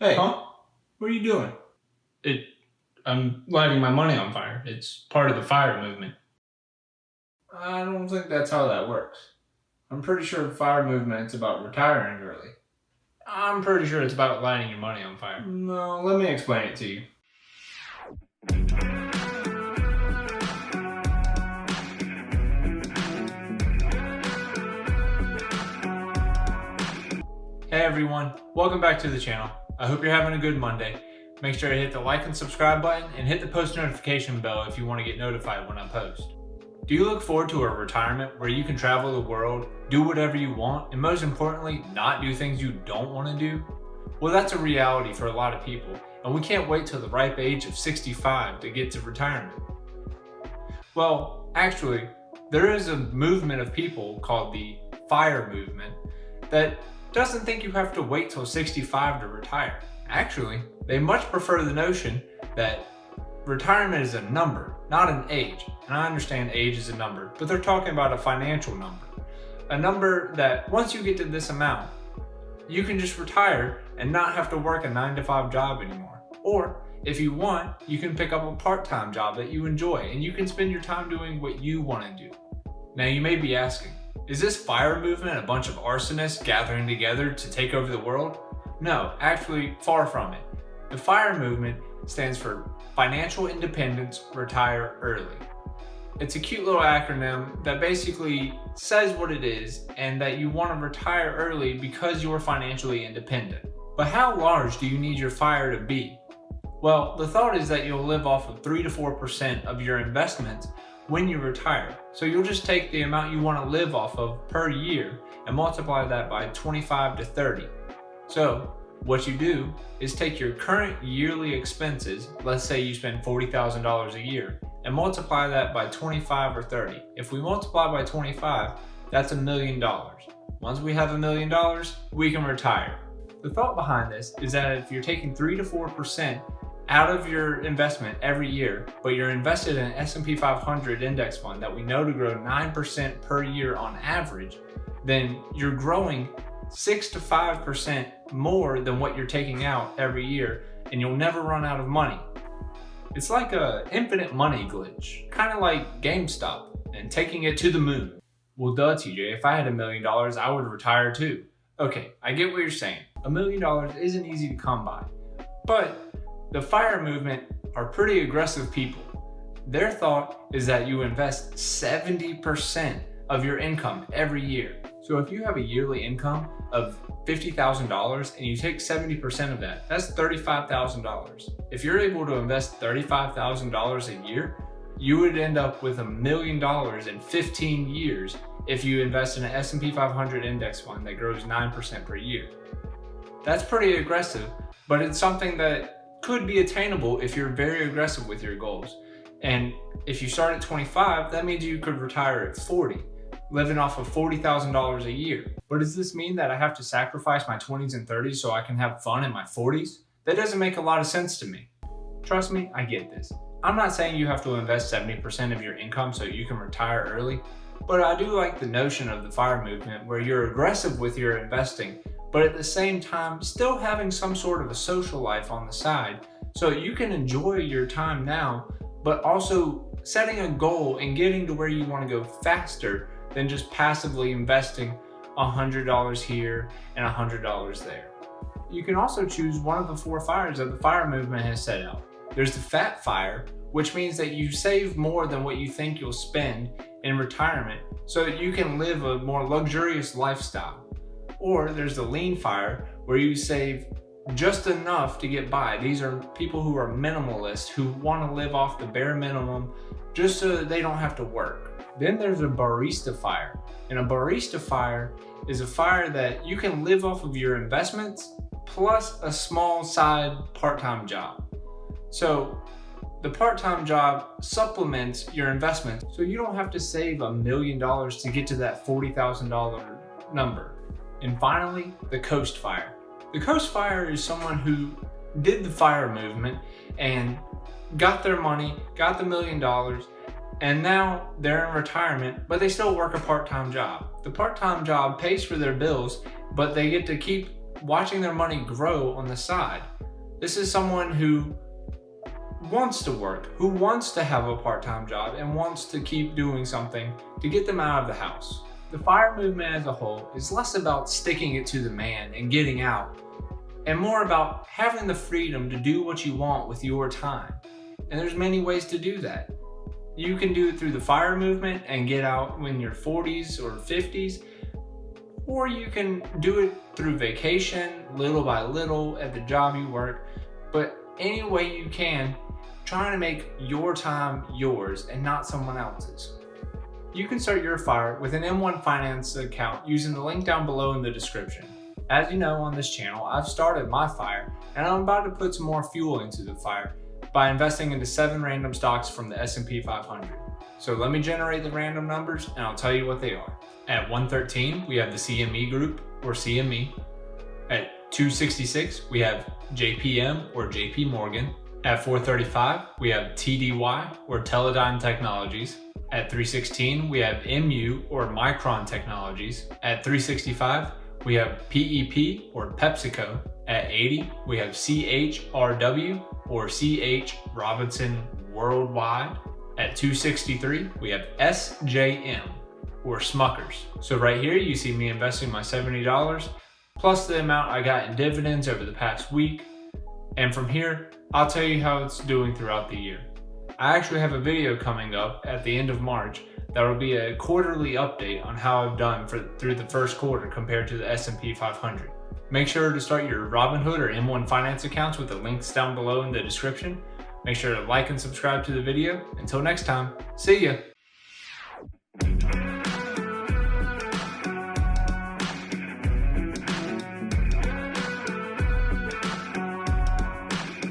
Hey, Huh? what are you doing? I'm lighting my money on fire. It's part of the FIRE movement. I don't think that's how that works. I'm pretty sure the fire movement is about retiring early. I'm pretty sure it's about lighting your money on fire. No, let me explain it to you. Hey everyone, welcome back to the channel. I hope you're having a good Monday. Make sure to hit the like and subscribe button and hit the post notification bell if you want to get notified when I post. Do you look forward to a retirement where you can travel the world, do whatever you want, and most importantly, not do things you don't want to do? Well, that's a reality for a lot of people, and we can't wait till the ripe age of 65 to get to retirement. Well, actually, there is a movement of people called the FIRE movement that doesn't think you have to wait till 65 to retire. Actually, they much prefer the notion that retirement is a number, not an age. And I understand age is a number, but they're talking about a financial number. A number that once you get to this amount, you can just retire and not have to work a 9 to 5 job anymore. Or if you want, you can pick up a part-time job that you enjoy and you can spend your time doing what you want to do. Now you may be asking, is this FIRE movement a bunch of arsonists gathering together to take over the world? No, actually, far from it. The FIRE movement stands for Financial Independence Retire Early. It's a cute little acronym that basically says what it is and that you want to retire early because you're financially independent. But how large do you need your FIRE to be? Well, the thought is that you'll live off of 3 to 4% of your investments when you retire. So you'll just take the amount you want to live off of per year and multiply that by 25 to 30. So what you do is take your current yearly expenses, let's say you spend $40,000 a year, and multiply that by 25 or 30. If we multiply by 25, that's $1 million. Once we have $1 million, we can retire. The thought behind this is that if you're taking 3 to 4% out of your investment every year, but you're invested in an S&P 500 index fund that we know to grow 9% per year on average, then you're growing 6 to 5% more than what you're taking out every year, and you'll never run out of money. It's like a infinite money glitch, kind of like GameStop and taking it to the moon. Well, duh, TJ, if I had $1 million, I would retire too. Okay, I get what you're saying. $1 million isn't easy to come by, but the FIRE movement are pretty aggressive people. Their thought is that you invest 70% of your income every year. So if you have a yearly income of $50,000 and you take 70% of that, that's $35,000. If you're able to invest $35,000 a year, you would end up with $1 million in 15 years if you invest in an S&P 500 index fund that grows 9% per year. That's pretty aggressive, but it's something that could be attainable if you're very aggressive with your goals. And if you start at 25, that means you could retire at 40, living off of $40,000 a year. But does this mean that I have to sacrifice my 20s and 30s so I can have fun in my 40s? That doesn't make a lot of sense to me. Trust me, I get this. I'm not saying you have to invest 70% of your income so you can retire early, but I do like the notion of the FIRE movement where you're aggressive with your investing, but at the same time still having some sort of a social life on the side so you can enjoy your time now, but also setting a goal and getting to where you want to go faster than just passively investing $100 here and $100 there. You can also choose one of the 4 FIREs that the FIRE movement has set out. There's the fat FIRE, which means that you save more than what you think you'll spend in retirement so that you can live a more luxurious lifestyle. Or there's the lean FIRE, where you save just enough to get by. These are people who are minimalists, who want to live off the bare minimum just so that they don't have to work. Then there's a barista FIRE. And a barista FIRE is a FIRE that you can live off of your investments plus a small side part-time job. So the part-time job supplements your investment, so you don't have to save $1 million to get to that $40,000 number. And finally, the Coast FIRE. The Coast FIRE is someone who did the FIRE movement and got their money, got the $1 million, and now they're in retirement, but they still work a part-time job. The part-time job pays for their bills, but they get to keep watching their money grow on the side. This is someone who wants to work, who wants to have a part-time job and wants to keep doing something to get them out of the house. The FIRE movement as a whole is less about sticking it to the man and getting out, and more about having the freedom to do what you want with your time. And there's many ways to do that. You can do it through the FIRE movement and get out when you're 40s or 50s, or you can do it through vacation, little by little at the job you work. But any way you can, trying to make your time yours and not someone else's. You can start your FIRE with an M1 Finance account using the link down below in the description. As you know, on this channel, I've started my FIRE and I'm about to put some more fuel into the FIRE by investing into 7 random stocks from the S&P 500. So let me generate the random numbers and I'll tell you what they are. At 113, we have the CME Group, or CME. At 266, we have JPM, or JP Morgan. At 435, we have TDY, or Teledyne Technologies. At 316, we have MU, or Micron Technologies. At 365, we have PEP, or PepsiCo. At 80, we have CHRW, or CH Robinson Worldwide. At 263, we have SJM, or Smuckers. So right here, you see me investing my $70, plus the amount I got in dividends over the past week. And from here, I'll tell you how it's doing throughout the year. I actually have a video coming up at the end of March that will be a quarterly update on how I've done through the first quarter compared to the S&P 500. Make sure to start your Robinhood or M1 Finance accounts with the links down below in the description. Make sure to like and subscribe to the video. Until next time, see ya!